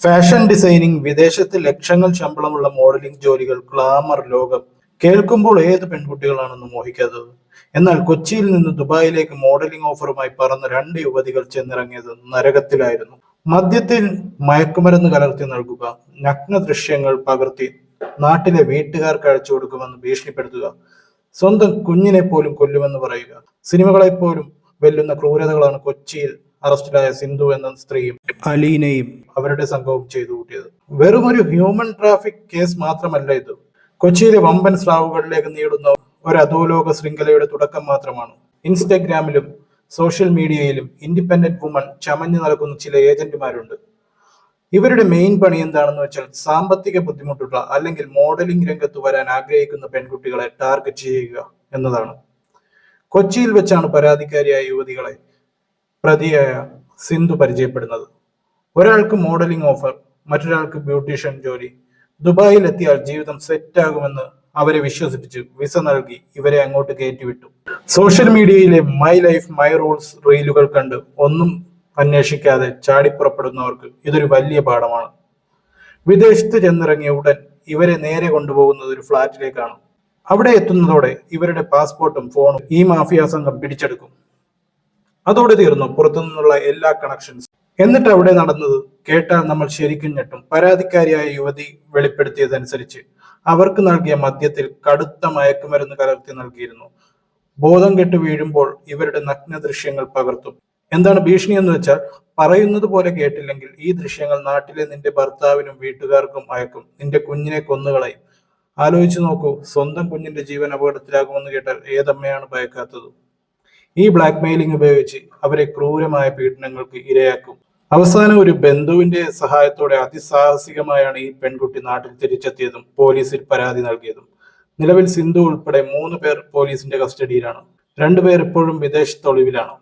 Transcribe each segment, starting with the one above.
Fashion designing, വിദേശത്ത് ലക്ഷങ്ങൾ ശമ്പളമുള്ള modelling ജോലികൾ, ഗ്ലാമർ ലോകം. കേൾക്കുമ്പോൾ ഏത് പെൺകുട്ടികളാണെന്ന് മോഹിക്കാത്തത്? എന്നാൽ കൊച്ചിയിൽ നിന്ന് ദുബായിലേക്ക് മോഡലിംഗ് ഓഫറുമായി പറന്ന രണ്ട് യുവതികൾ ചെന്നിറങ്ങിയത് നരകത്തിലായിരുന്നു. മദ്യത്തിൽ മയക്കുമരുന്ന് കലർത്തി നൽകുക, നഗ്ന ദൃശ്യങ്ങൾ പകർത്തി നാട്ടിലെ വീട്ടുകാർക്ക് അയച്ചു കൊടുക്കുമെന്ന് ഭീഷണിപ്പെടുത്തുക, സ്വന്തം കുഞ്ഞിനെ പോലും കൊല്ലുമെന്ന് പറയുക. സിനിമകളെ പോലും വെല്ലുന്ന ക്രൂരതകളാണ് കൊച്ചിയിൽ അറസ്റ്റിലായ സിന്ധു എന്ന സ്ത്രീയും അലീനയും അവരുടെ സംഘവും ചെയ്തു കൂട്ടിയത്. വെറുമൊരു ഹ്യൂമൻ ട്രാഫിക് കേസ് മാത്രമല്ല ഇത്. കൊച്ചിയിലെ വമ്പൻ സ്രാവുകളിലേക്ക് നീളുന്ന ഒരു അധോലോക ശൃംഖലയുടെ തുടക്കം മാത്രമാണ്. ഇൻസ്റ്റഗ്രാമിലും സോഷ്യൽ മീഡിയയിലും ഇൻഡിപെൻഡന്റ് വുമൺ ചമഞ്ഞു നടക്കുന്ന ചില ഏജന്റുമാരുണ്ട്. ഇവരുടെ മെയിൻ പണി എന്താണെന്ന് വെച്ചാൽ സാമ്പത്തിക ബുദ്ധിമുട്ടുള്ള അല്ലെങ്കിൽ മോഡലിംഗ് രംഗത്ത് വരാൻ ആഗ്രഹിക്കുന്ന പെൺകുട്ടികളെ ടാർഗറ്റ് ചെയ്യുക എന്നതാണ്. കൊച്ചിയിൽ വെച്ചാണ് പരാതിക്കാരിയായ യുവതികളെ പ്രതിയായ സിന്ധു പരിചയപ്പെടുന്നത്. ഒരാൾക്ക് മോഡലിംഗ് ഓഫർ, മറ്റൊരാൾക്ക് ബ്യൂട്ടീഷ്യൻ ജോലി. ദുബായിൽ എത്തിയാൽ ജീവിതം സെറ്റ് ആകുമെന്ന് അവരെ വിശ്വസിപ്പിച്ച് വിസ നൽകി ഇവരെ അങ്ങോട്ട് കയറ്റിവിട്ടു. സോഷ്യൽ മീഡിയയിലെ മൈ ലൈഫ് മൈ റൂൾസ് റീലുകൾ കണ്ട് ഒന്നും അന്വേഷിക്കാതെ ചാടിപ്പുറപ്പെടുന്നവർക്ക് ഇതൊരു വലിയ പാഠമാണ്. വിദേശത്ത് ചെന്നിറങ്ങിയ ഉടൻ ഇവരെ നേരെ കൊണ്ടുപോകുന്നത് ഒരു ഫ്ളാറ്റിലേക്കാണ്. അവിടെ എത്തുന്നതോടെ ഇവരുടെ പാസ്പോർട്ടും ഫോണും ഈ മാഫിയ സംഘം പിടിച്ചെടുക്കും. അതോടെ തീർന്നു പുറത്തുനിന്നുള്ള എല്ലാ കണക്ഷൻസ്. എന്നിട്ട് അവിടെ നടന്നത് കേട്ടാൽ നമ്മൾ ശരിക്കും ഞെട്ടും. പരാതിക്കാരിയായ യുവതി വെളിപ്പെടുത്തിയതനുസരിച്ച് അവർക്ക് നൽകിയ മദ്യത്തിൽ കടുത്ത മയക്കുമരുന്ന് കലർത്തി നൽകിയിരുന്നു. ബോധം കെട്ട് വീഴുമ്പോൾ ഇവരുടെ നഗ്ന ദൃശ്യങ്ങൾ പകർത്തും. എന്താണ് ഭീഷണി എന്ന് വെച്ചാൽ, പറയുന്നത് പോലെ കേട്ടില്ലെങ്കിൽ ഈ ദൃശ്യങ്ങൾ നാട്ടിലെ നിന്റെ ഭർത്താവിനും വീട്ടുകാർക്കും അയക്കും, നിന്റെ കുഞ്ഞിനെ കൊന്നുകളയും. ആലോചിച്ചു നോക്കൂ, സ്വന്തം കുഞ്ഞിന്റെ ജീവൻ അപകടത്തിലാകുമെന്ന് കേട്ടാൽ ഏതമ്മയാണ് ഭയക്കാത്തത്? ഈ ബ്ലാക്ക് മെയിലിംഗ് ഉപയോഗിച്ച് അവരെ ക്രൂരമായ പീഡനങ്ങൾക്ക് ഇരയാക്കും. അവസാനം ഒരു ബന്ധുവിന്റെ സഹായത്തോടെ അതിസാഹസികമായാണ് ഈ പെൺകുട്ടി നാട്ടിൽ തിരിച്ചെത്തിയതും പോലീസിൽ പരാതി നൽകിയതും. നിലവിൽ സിന്ധു ഉൾപ്പെടെ 3 പേർ പോലീസിന്റെ കസ്റ്റഡിയിലാണ്. 2 പേർ ഇപ്പോഴും വിദേശത്തൊളിവിലാണ്.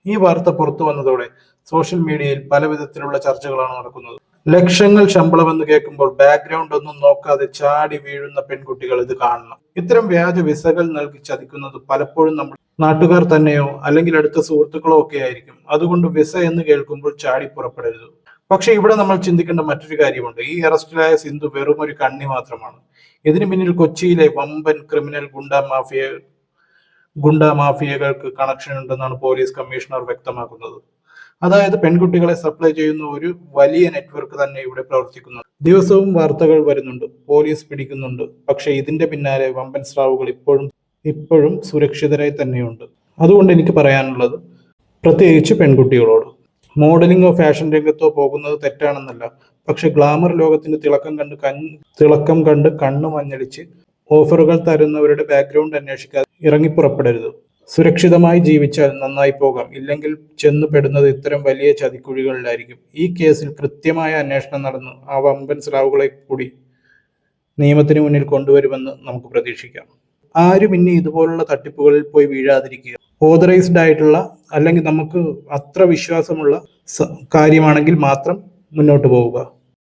ഈ വാർത്ത പുറത്തു വന്നതോടെ സോഷ്യൽ മീഡിയയിൽ പല വിധത്തിലുള്ള ചർച്ചകളാണ് നടക്കുന്നത്. ലക്ഷങ്ങൾ ശമ്പളമെന്ന് കേൾക്കുമ്പോൾ ബാക്ക്ഗ്രൗണ്ട് ഒന്നും നോക്കാതെ ചാടി വീഴുന്ന പെൺകുട്ടികൾ ഇത് കാണണം. ഇത്തരം വ്യാജ വിസകൾ നൽകി ചതിക്കുന്നത് പലപ്പോഴും നമ്മൾ നാട്ടുകാർ തന്നെയോ അല്ലെങ്കിൽ അടുത്ത സുഹൃത്തുക്കളോ ഒക്കെ ആയിരിക്കും. അതുകൊണ്ട് വിസ എന്ന് കേൾക്കുമ്പോൾ ചാടി പുറപ്പെടരുത്. പക്ഷെ ഇവിടെ നമ്മൾ ചിന്തിക്കേണ്ട മറ്റൊരു കാര്യമുണ്ട്. ഈ അറസ്റ്റിലായ സിന്ധു വെറും ഒരു കണ്ണി മാത്രമാണ്. ഇതിന് പിന്നിൽ കൊച്ചിയിലെ വമ്പൻ ക്രിമിനൽ ഗുണ്ട മാഫിയകൾക്ക് കണക്ഷൻ ഉണ്ടെന്നാണ് പോലീസ് കമ്മീഷണർ വ്യക്തമാക്കുന്നത്. അതായത് പെൺകുട്ടികളെ സപ്ലൈ ചെയ്യുന്ന ഒരു വലിയ നെറ്റ്വർക്ക് തന്നെ ഇവിടെ പ്രവർത്തിക്കുന്നു. ദിവസവും വാർത്തകൾ വരുന്നുണ്ട്, പോലീസ് പിടിക്കുന്നുണ്ട്. പക്ഷെ ഇതിന്റെ പിന്നാലെ വമ്പൻ സ്രാവുകൾ ഇപ്പോഴും സുരക്ഷിതരായി തന്നെയുണ്ട്. അതുകൊണ്ട് എനിക്ക് പറയാനുള്ളത്, പ്രത്യേകിച്ച് പെൺകുട്ടികളോട്, മോഡലിംഗോ ഫാഷൻ രംഗത്തോ പോകുന്നത് തെറ്റാണെന്നല്ല. പക്ഷെ ഗ്ലാമർ ലോകത്തിന്റെ തിളക്കം കണ്ട് കണ്ണു മഞ്ഞളിച്ച് ഓഫറുകൾ തരുന്നവരുടെ ബാക്ക്ഗ്രൗണ്ട് അന്വേഷിക്കാതെ ഇറങ്ങിപ്പുറപ്പെടരുത്. സുരക്ഷിതമായി ജീവിച്ചാൽ നന്നായി പോകാം, ഇല്ലെങ്കിൽ ചെന്നു പെടുന്നത് ഇത്തരം വലിയ ചതിക്കുഴികളിലായിരിക്കും. ഈ കേസിൽ കൃത്യമായ അന്വേഷണം നടന്ന് ആ വമ്പൻ സ്രാവുകളെ കൂടി നിയമത്തിന് മുന്നിൽ കൊണ്ടുവരുമെന്ന് നമുക്ക് പ്രതീക്ഷിക്കാം. ആരും ഇനി ഇതുപോലുള്ള തട്ടിപ്പുകളിൽ പോയി വീഴാതിരിക്കുക. ഓതറൈസ്ഡ് ആയിട്ടുള്ള അല്ലെങ്കിൽ നമുക്ക് അത്ര വിശ്വാസമുള്ള കാര്യമാണെങ്കിൽ മാത്രം മുന്നോട്ട് പോവുക.